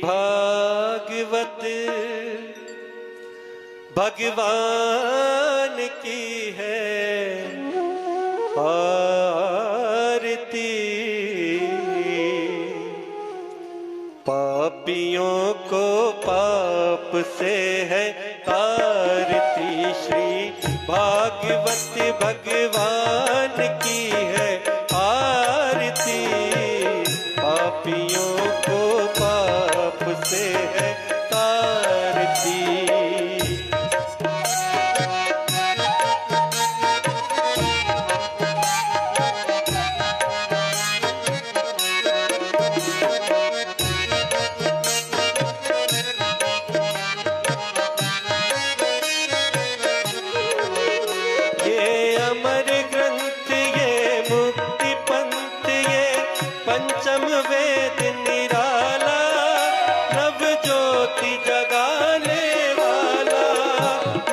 भागवत भगवान की है आरती। पापियों को पाप से है तारती। श्री भागवत भगवान की है आरती। पापियों को पाप से है तारती। पंचम वेद निराला नव ज्योति जगाने वाला,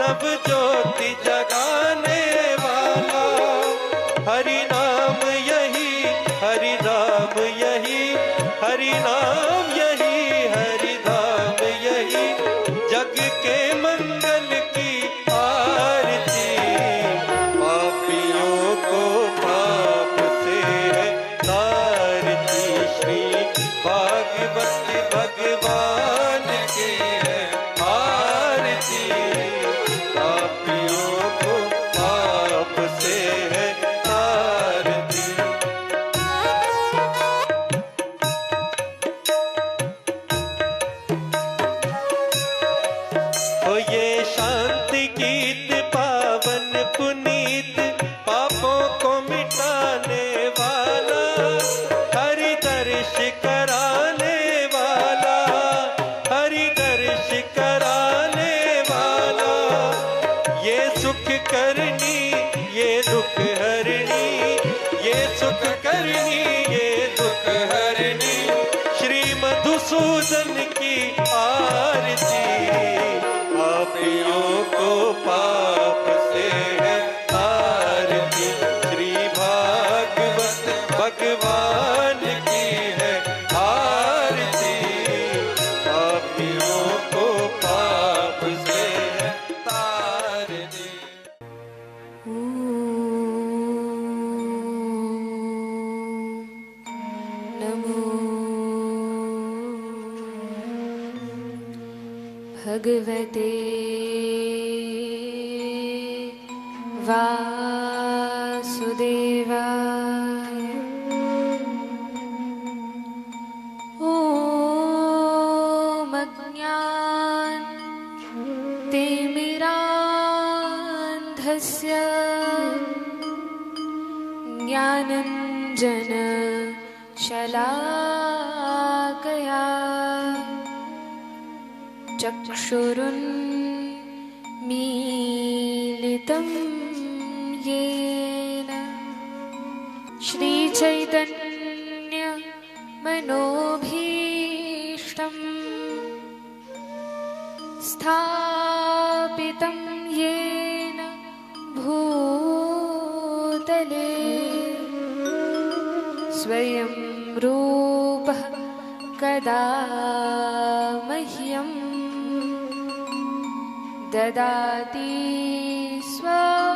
नव ज्योति जगाने वाला। हरि नाम यही, हरि धाम यही, हरि नाम यही, हरि धाम यही। जग के मंगल की आरती। पापियों को पाप से है तारती। श्री भागवत भगवान की है आरती। पापियों को पाप से है तारती। हो ये शांति गीत पावन पुनीत, पापों को मिटाने वाला, हरि दर्श कराने वाला, हरि दर्श कराने वाला। ये सुख करनी, ये दुख हरनी, ये सुख करनी, ये दुख हरनी। श्री मधुसूदन की आरती। पापियों को पाप से है आरती। श्री भागवत भगवान की है आरती। पापियों को पाप से है तारती। नमो भगवते वासुदेवाय। ॐ अज्ञानतिमिरान्धस्य ज्ञानञ्जनशलाकया चक्षुरुन्मीलितं येन श्रीचैतन्यमनोभीष्टं स्थापितं येन भूतले स्वयं रूपः कदा मह्यं ददाति स्वपदान्तिकम्।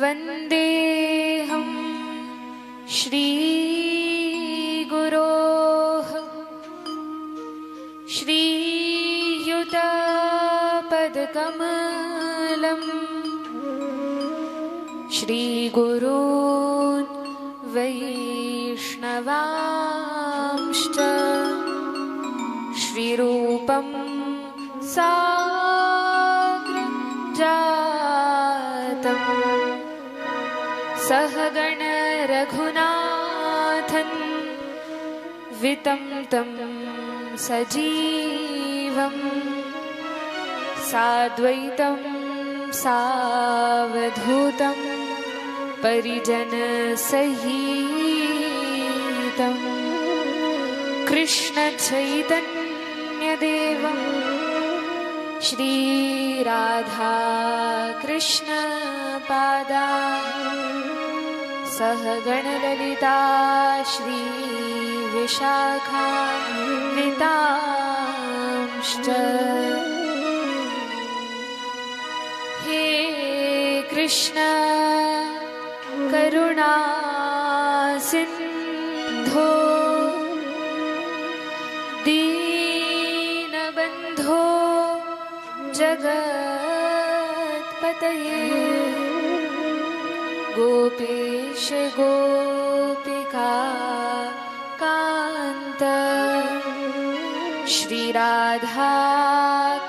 वन्देऽहं श्रीगुरोः श्रीयुतपदकमलं। श्रीगुरून् वैष्णवांश्च श्रीरूपं साग्रजातं सहगण रघुनाथं वितं तं सजीवं साद्वैतं सावधूतं परिजनसहितं कृष्णचैतन्यदेवं श्रीराधा कृष्णपादा सह गणललिता श्रीविशाखान्वितांश्च हे कृष्ण करुणा सिन्धो दीनबन्धो जगत्पतये गोपेश गोपिका कान्त श्रीराधा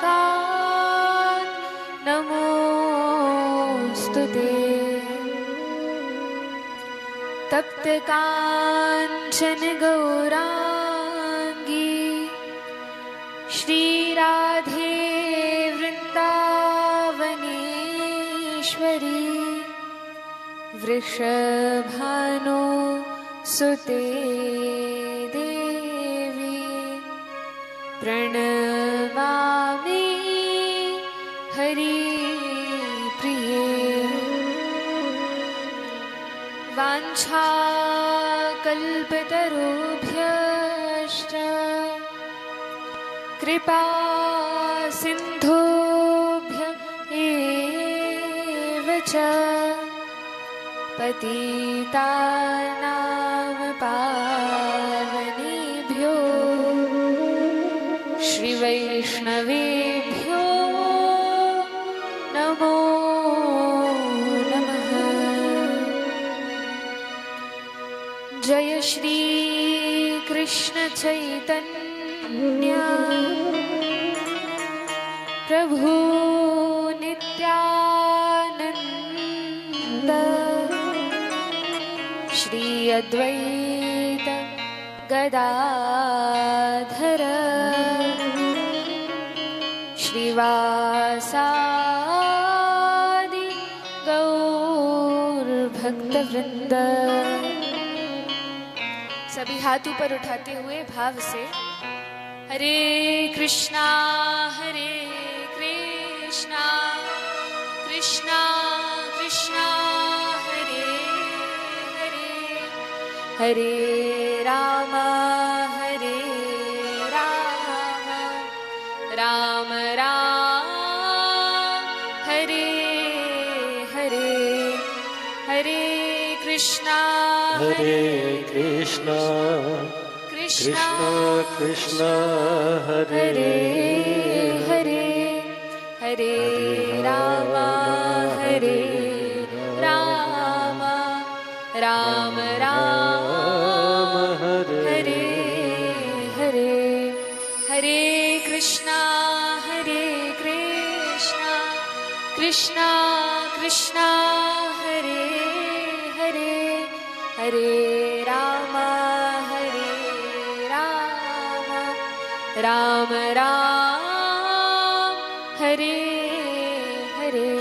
कान्त नमोस्तुते तप्त काञ्चन गौराङ्गी श्रीराधे वृन्दावनेश्वरी वृषभानु सुते देवी प्रणमामि हरिप्रिये वाञ्छाकल्पतरुभ्यश्च कृपा सिन्धुभ्य एव च पतितानां पावनेभ्यो श्रीवैष्णवेभ्यो नमो नमः। जय श्री कृष्ण चैतन्य प्रभु नित्यानंद श्री अद्वैत गदाधर श्रीवासादि गौर भक्तवृंद। सभी हाथ ऊपर उठाते हुए भाव से हरे कृष्णा कृष्णा कृष्णा हरे हरे हरे राम राम राम हरे हरे हरे कृष्णा कृष्ण कृष्णा कृष्ण हरे हरे हरे राम राम राम राम हरे हरे हरे कृष्णा कृष्णा कृष्णा हरे हरे हरे राम राम राम हरे हरे।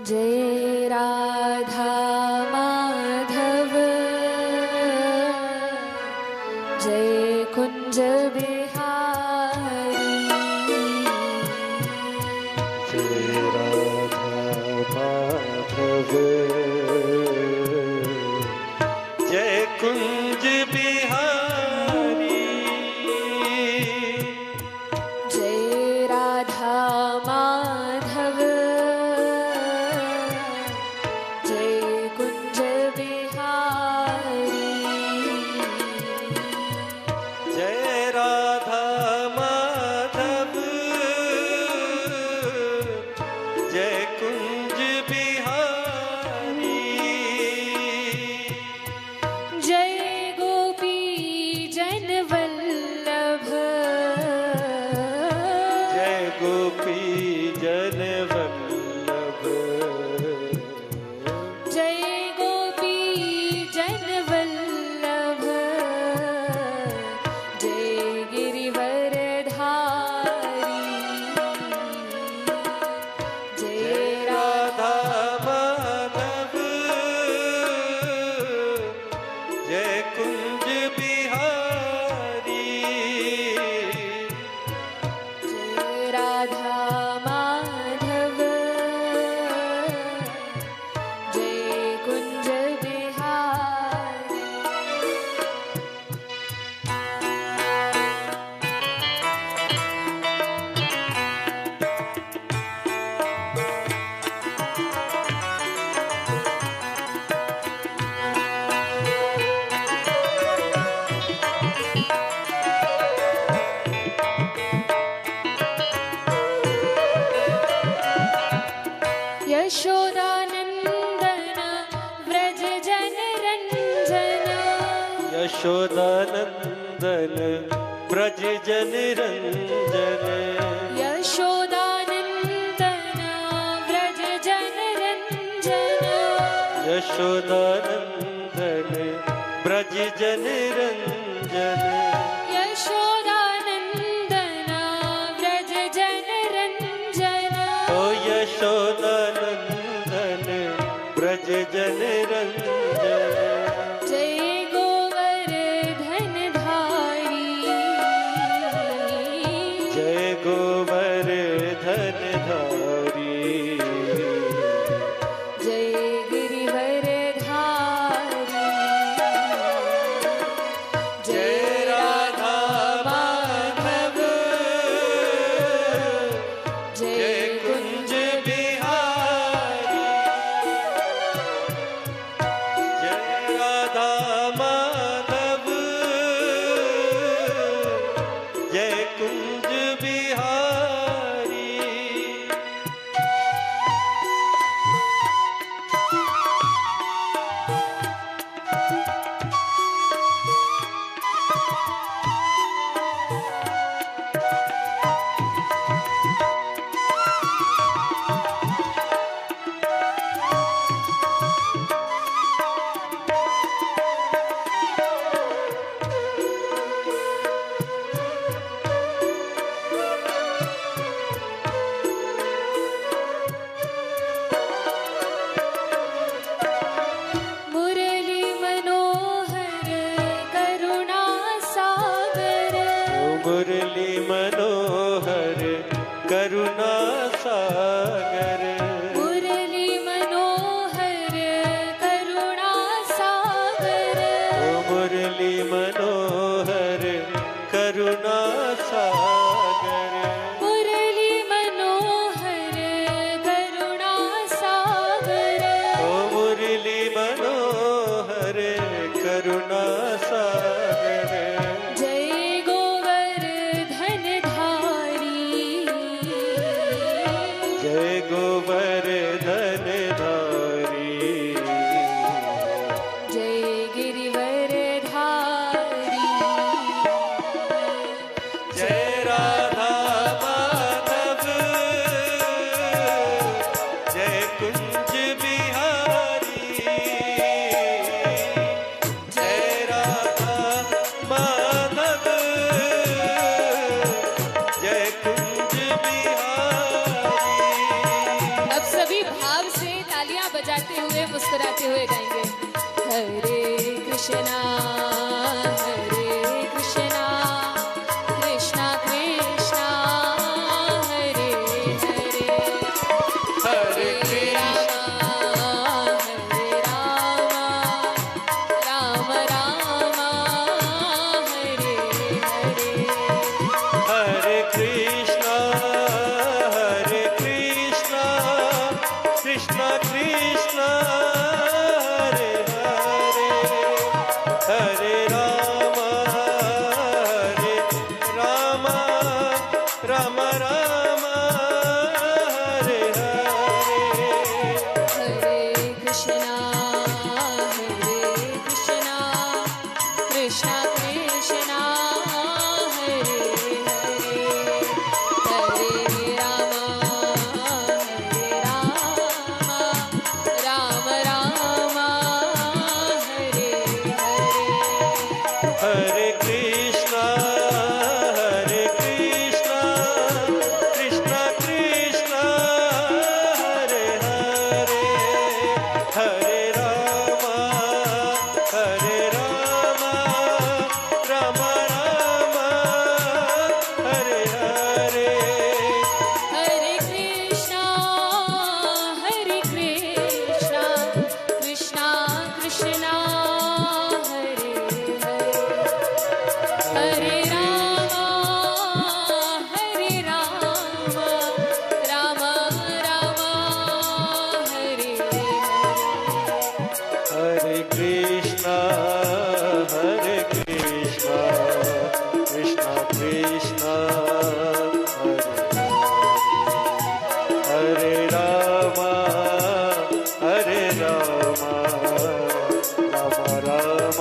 जय राधा माधव जय कुंज बिहारी जय राधा माधव जय कुंज बिहारी जय राधा माधव जय कुंज बिहारी जय राधा यशोदानंदन ब्रज जन रंजन यशोदानंदन व्रज जन रंजन यशोदानंदन ब्रज जन रंजन यशोदानंदन व्रज जन रंजन ओ यशोदानंदन ब्रज जन रंजन जय गोवर्धन धारी जय गोवर्धन धारी जय गिरिवर धारी जय राधा माधव जय कुंज बिहारी जय राधा माधव जय कुंज बिहारी मुरली मनोहर करुणा सागर मुरली मनोहर करुणा सागर मुरली मनोहर करुणा सागर मुरली मनोहर करुणा सागर मुरली मनोहर करुणा सागर ओ मुरली मनोहर करुणा सागर जय गोवर्धन धारी जय गोवर्धन धारी जय गिरिवर धारी जय राधा माधव जय कुंज बिहारी जय राधा माधव जय कुंज बिहारी अब सभी भाव से तालियां बजाते हुए मुस्कुराते हुए गाएंगे हरे कृष्णा कृष्णा कृष्णा हरे हरे हरे कृष्ण हरे राम राम राम हरे हरे हरे कृष्णा कृष्णा कृष्णा हरे हरे हरे राम राम राम हरे हरे हरे कृष्णा कृष्णा कृष्णा हरे हरे हरे राम राम राम हरे हरे हरे कृष्णा कृष्णा कृष्णा हरे हरे हरे राम राम राम हरे हरे हरे कृष्णा कृष्णा कृष्णा हरे हरे हरे राम राम राम हरे हरे हरे कृष्णा कृष्णा कृष्णा हरे राम राम राम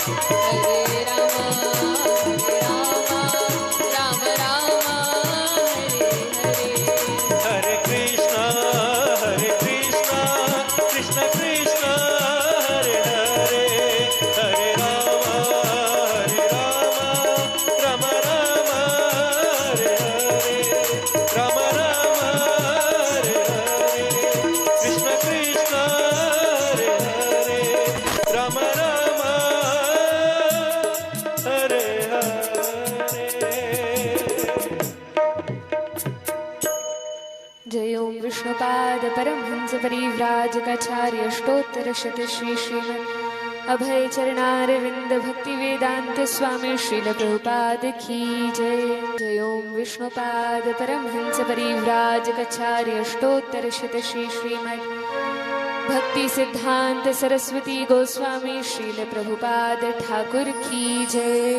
हरे राम राम राम हरे हरे। हरे कृष्णा कृष्ण कृष्ण हरे हरे, हरे राम राम राम हरे हरे, राम राम हरे हरे, कृष्ण कृष्ण हरे हरे, राम राम हरे हरे। जय ओम विष्णुपाद परमहंस परिव्राजकाचार्य अष्टोत्तर शत श्री श्रीमद अभय चरणारविंद भक्ति वेदांत स्वामी श्रील प्रभुपाद की जय। जय ओम विष्णुपाद परमहंस परिव्राजकाचार्य अष्टोत्तर शत श्री श्रीमद भक्ति सिद्धांत सरस्वती गोस्वामी श्रील प्रभुपाद ठाकुर की जय।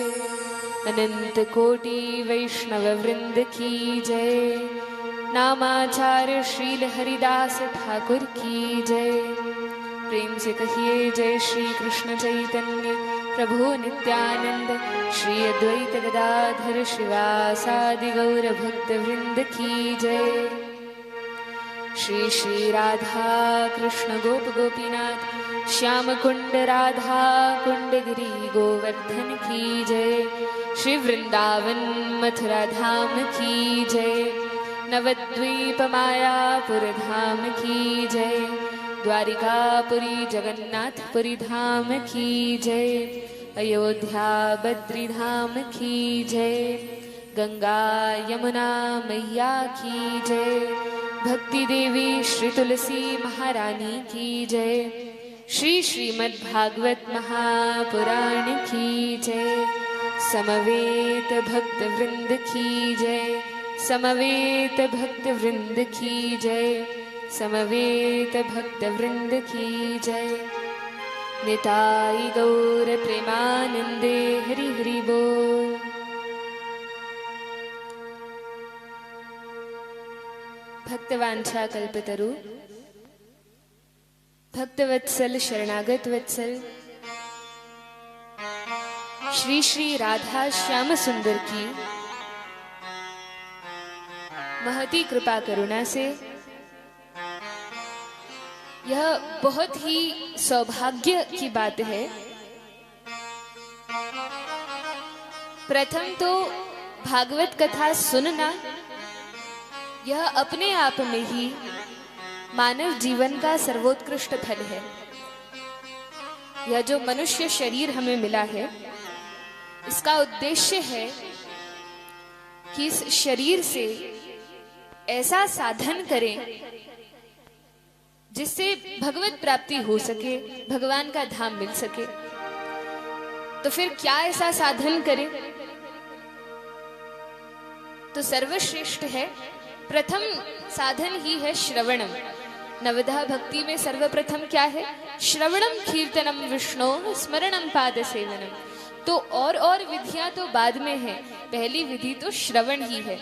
अनंत कोटि वैष्णव वृंद की जय। नामाचार्य श्रील हरिदास ठाकुर की जय। प्रेम से कहिए जय श्री कृष्ण चैतन्य प्रभु नित्यानंद श्री अद्वैत गदाधर शिवासादि गौर भक्त वृंद की जय। श्री श्री राधा कृष्ण गोप गोपीनाथ श्याम कुंड राधा कुंड गिरी गोवर्धन की जय। श्री वृंदावन मथुरा धाम की जय। नवद्वीप मायापुर धाम की जय। द्वारिकापुरी जगन्नाथपुरी धाम की जय। अयोध्या बद्री धाम की जय। गंगा यमुना मैया की जय। भक्ति देवी श्री तुलसी महारानी की जय। श्री श्रीमद् भागवत महापुराण की जय। समवेत भक्त वृंद की जय। समवेत भक्त वृंद की जय। समवेत भक्त वृंद की जय। निताई गौर प्रेमानंदे हरि हरि बोल। भक्तवांछा कल्पतरु भक्तवत्सल शरणागत वत्सल श्री श्री राधा श्याम सुंदर की महती कृपा करुणा से यह बहुत ही सौभाग्य की बात है। प्रथम तो भागवत कथा सुनना यह अपने आप में ही मानव जीवन का सर्वोत्कृष्ट फल है। यह जो मनुष्य शरीर हमें मिला है इसका उद्देश्य है कि इस शरीर से ऐसा साधन करें जिससे भगवत प्राप्ति हो सके, भगवान का धाम मिल सके। तो फिर क्या ऐसा साधन करें? तो सर्वश्रेष्ठ है, प्रथम साधन ही है श्रवणम। नवधा भक्ति में सर्वप्रथम क्या है? श्रवणम कीर्तनम विष्णु स्मरणम पाद सेवनम। तो और विधियां तो बाद में है, पहली विधि तो श्रवण ही है।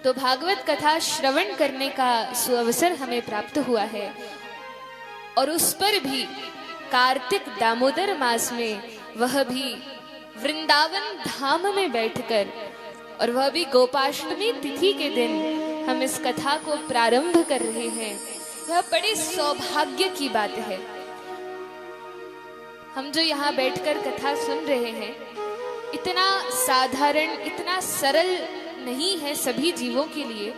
तो भागवत कथा श्रवण करने का सुअवसर हमें प्राप्त हुआ है और उस पर भी कार्तिक दामोदर मास में, वह भी वृंदावन धाम में बैठकर, और वह भी गोपाष्टमी तिथि के दिन हम इस कथा को प्रारंभ कर रहे हैं। यह बड़े सौभाग्य की बात है। हम जो यहाँ बैठकर कथा सुन रहे हैं, इतना साधारण, इतना सरल नहीं है सभी जीवों के लिए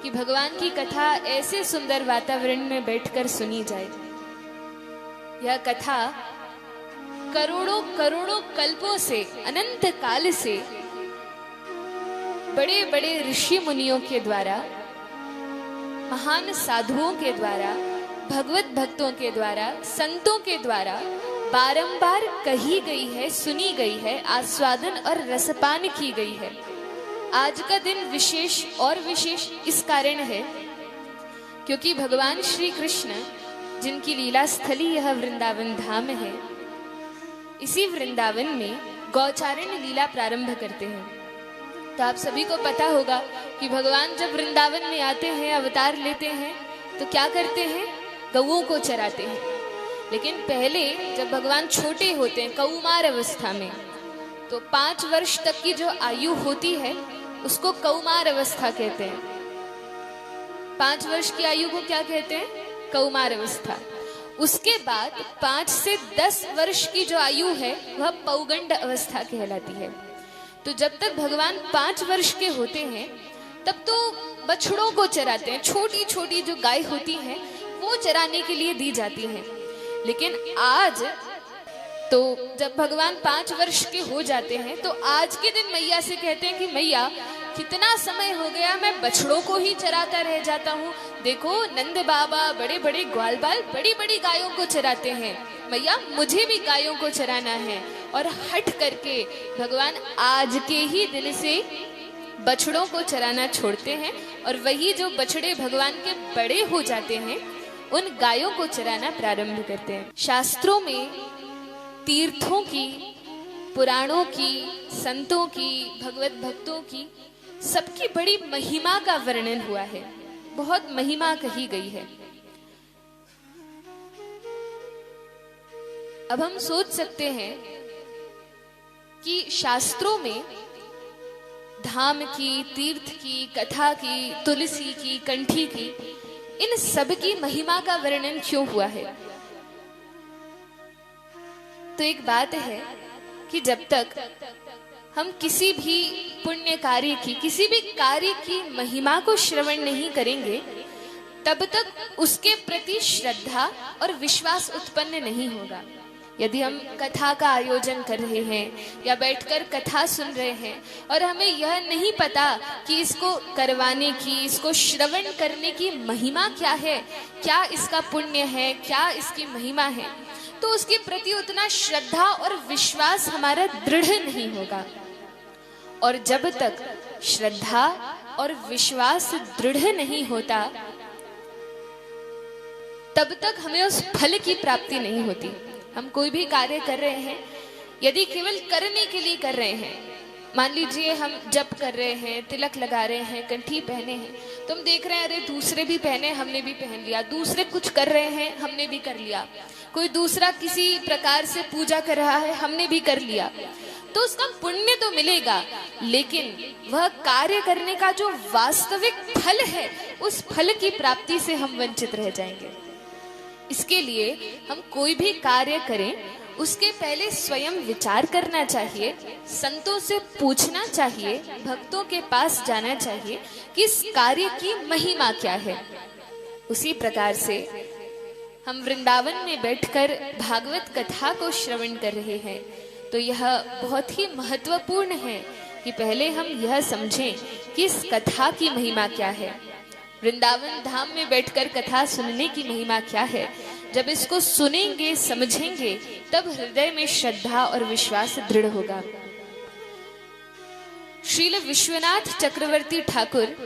कि भगवान की कथा ऐसे सुंदर वातावरण में बैठकर सुनी जाए। यह कथा करोड़ों करोड़ों कल्पों से, अनंत काल से बड़े बड़े ऋषि मुनियों के द्वारा, महान साधुओं के द्वारा, भगवत भक्तों के द्वारा, संतों के द्वारा बारंबार कही गई है, सुनी गई है, आस्वादन और रसपान की गई है। आज का दिन विशेष और विशेष इस कारण है क्योंकि भगवान श्री कृष्ण, जिनकी लीला स्थली यह वृंदावन धाम है, इसी वृंदावन में गौचारण लीला प्रारंभ करते हैं। तो आप सभी को पता होगा कि भगवान जब वृंदावन में आते हैं, अवतार लेते हैं, तो क्या करते हैं? गौओं को चराते हैं। लेकिन पहले जब भगवान छोटे होते हैं कौमार अवस्था में, तो 5 वर्ष तक की जो आयु होती है उसको कौमार अवस्था कहते हैं। 5 वर्ष की आयु को क्या कहते हैं? कौमार अवस्था। उसके बाद 5 से 10 वर्ष की जो आयु है वह पौगंड अवस्था कहलाती है। तो जब तक भगवान 5 वर्ष के होते हैं तब तो बछड़ों को चराते हैं, छोटी छोटी जो गाय होती हैं वो चराने के लिए दी जाती हैं। लेकिन आज तो जब भगवान 5 वर्ष के हो जाते हैं तो आज के दिन मैया से कहते हैं कि मैया कितना समय हो गया, मैं बछड़ों को ही चराता रह जाता हूँ। देखो नंद बाबा बड़े बड़े ग्वाल बाल बड़ी बड़ी गायों को चराते हैं, मैया मुझे भी गायों को चराना है। और हट करके भगवान आज के ही दिन से बछड़ों को चराना छोड़ते हैं और वही जो बछड़े भगवान के बड़े हो जाते हैं उन गायों को चराना प्रारंभ करते हैं। शास्त्रों में तीर्थों की, पुराणों की, संतों की, भगवत भक्तों की सबकी बड़ी महिमा का वर्णन हुआ है, बहुत महिमा कही गई है। अब हम सोच सकते हैं कि शास्त्रों में धाम की, तीर्थ की, कथा की, तुलसी की, कंठी की, इन सब की महिमा का वर्णन क्यों हुआ है? तो एक बात है कि जब तक हम किसी भी पुण्य कार्य की, किसी भी कार्य की महिमा को श्रवण नहीं करेंगे तब तक उसके प्रति श्रद्धा और विश्वास उत्पन्न नहीं होगा। यदि हम कथा का आयोजन कर रहे हैं या बैठकर कथा सुन रहे हैं और हमें यह नहीं पता कि इसको करवाने की, इसको श्रवण करने की महिमा क्या है, क्या इसका पुण्य है, क्या इसकी महिमा है, तो उसके प्रति उतना श्रद्धा और विश्वास हमारा दृढ़ नहीं होगा। और जब तक श्रद्धा और विश्वास दृढ़ नहीं होता तब तक हमें उस फल की प्राप्ति नहीं होती। हम कोई भी कार्य कर रहे हैं, यदि केवल करने के लिए कर रहे हैं, मान लीजिए हम जप कर रहे हैं, तिलक लगा रहे हैं, कंठी पहने हैं, तो हम देख रहे हैं अरे दूसरे भी पहने, हमने भी पहन लिया, दूसरे कुछ कर रहे हैं, हमने भी कर लिया, कोई दूसरा किसी प्रकार से पूजा कर रहा है, हमने भी कर लिया, तो उसका पुण्य तो मिलेगा, लेकिन वह कार्य करने का जो वास्तविक फल है उस फल की प्राप्ति से हम वंचित रह जाएंगे। इसके लिए हम कोई भी कार्य करें उसके पहले स्वयं विचार करना चाहिए, संतों से पूछना चाहिए, भक्तों के पास जाना चाहिए कि इस कार्य की महिमा क्या है। उसी प्रकार से हम वृंदावन में बैठकर भागवत कथा को श्रवण कर रहे हैं तो यह बहुत ही महत्वपूर्ण है कि पहले हम यह समझें कि इस कथा की महिमा क्या है। वृंदावन धाम में बैठकर कथा सुनने की महिमा क्या है? जब इसको सुनेंगे, समझेंगे, तब हृदय में श्रद्धा और विश्वास दृढ़ होगा। श्रील विश्वनाथ चक्रवर्ती ठाकुर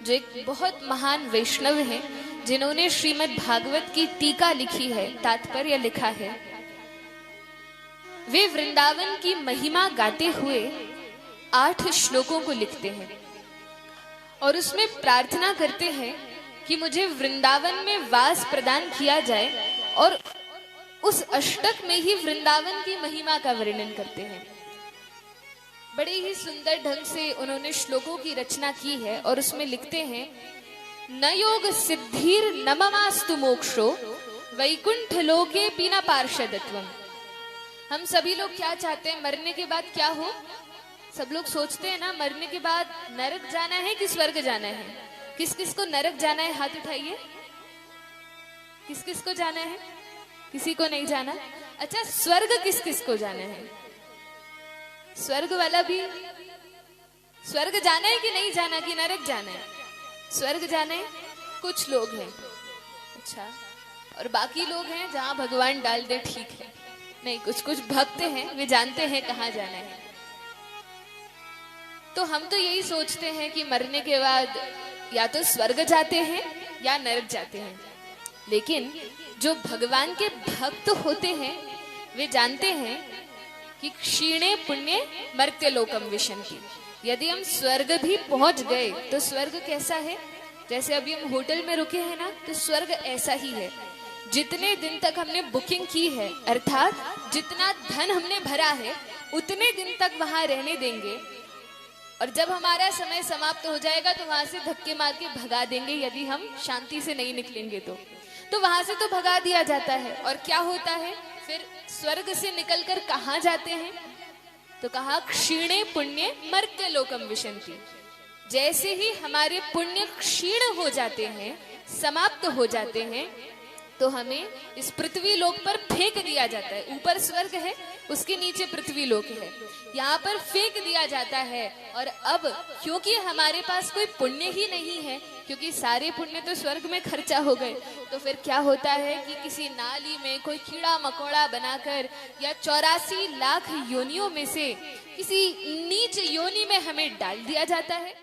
जो एक बहुत महान वैष्णव हैं, जिन्होंने श्रीमद् भागवत की टीका लिखी है, तात्पर्य लिखा है, वे वृंदावन की महिमा गाते हुए 8 श्लोकों को लिखते हैं और उसमें प्रार्थना करते हैं कि मुझे वृंदावन में वास प्रदान किया जाए, और उस अष्टक में ही वृंदावन की महिमा का वर्णन करते हैं। बड़े ही सुंदर ढंग से उन्होंने श्लोकों की रचना की है और उसमें लिखते हैं, न योग सिद्धिर न ममास्तु मोक्षो वैकुंठ लोके बिना पार्षदत्वम। हम सभी लोग क्या चाहते हैं? मरने के बाद क्या हो? सब लोग सोचते हैं ना, मरने के बाद नरक जाना है कि स्वर्ग जाना है? किस किस को नरक जाना है? हाथ उठाइए। किस किस को जाना है? किसी को नहीं जाना? अच्छा, स्वर्ग किस किस को जाना है? स्वर्ग वाला भी स्वर्ग जाना है कि नहीं जाना, कि नरक जाना है? स्वर्ग जाना है कुछ लोग हैं, अच्छा, और बाकी लोग हैं जहां भगवान डाल दे ठीक है, नहीं, कुछ कुछ भक्त हैं वे जानते हैं कहाँ जाना है। तो हम तो यही सोचते हैं कि मरने के बाद या तो स्वर्ग जाते हैं या नरक जाते हैं, लेकिन जो भगवान के भक्त होते हैं वे जानते हैं कि क्षीणे पुण्य मर्त्य लोकम विशन्ति। यदि हम स्वर्ग भी पहुंच गए तो स्वर्ग कैसा है? जैसे अभी हम होटल में रुके हैं ना, तो स्वर्ग ऐसा ही है जितने दिन तक हमने बुकिंग की है, अर्थात जितना धन हमने भरा है उतने दिन तक वहां रहने देंगे, और जब हमारा समय समाप्त हो जाएगा तो वहां से धक्के मार के भगा देंगे यदि हम शांति से नहीं निकलेंगे तो वहां से तो भगा दिया जाता है। और क्या होता है फिर, स्वर्ग से निकलकर कहाँ जाते हैं? तो कहा क्षीणे पुण्य मर्त्य लोकम विशंति। जैसे ही हमारे पुण्य क्षीण हो जाते हैं, समाप्त हो जाते हैं, तो हमें इस पृथ्वी लोक पर फेंक दिया जाता है। ऊपर स्वर्ग है, उसके नीचे पृथ्वी लोक है, यहाँ पर फेंक दिया जाता है। और अब क्योंकि हमारे पास कोई पुण्य ही नहीं है, क्योंकि सारे पुण्य तो स्वर्ग में खर्चा हो गए, तो फिर क्या होता है कि किसी नाली में कोई कीड़ा मकोड़ा बनाकर या 84 लाख योनियों में से किसी नीच योनि में हमें डाल दिया जाता है।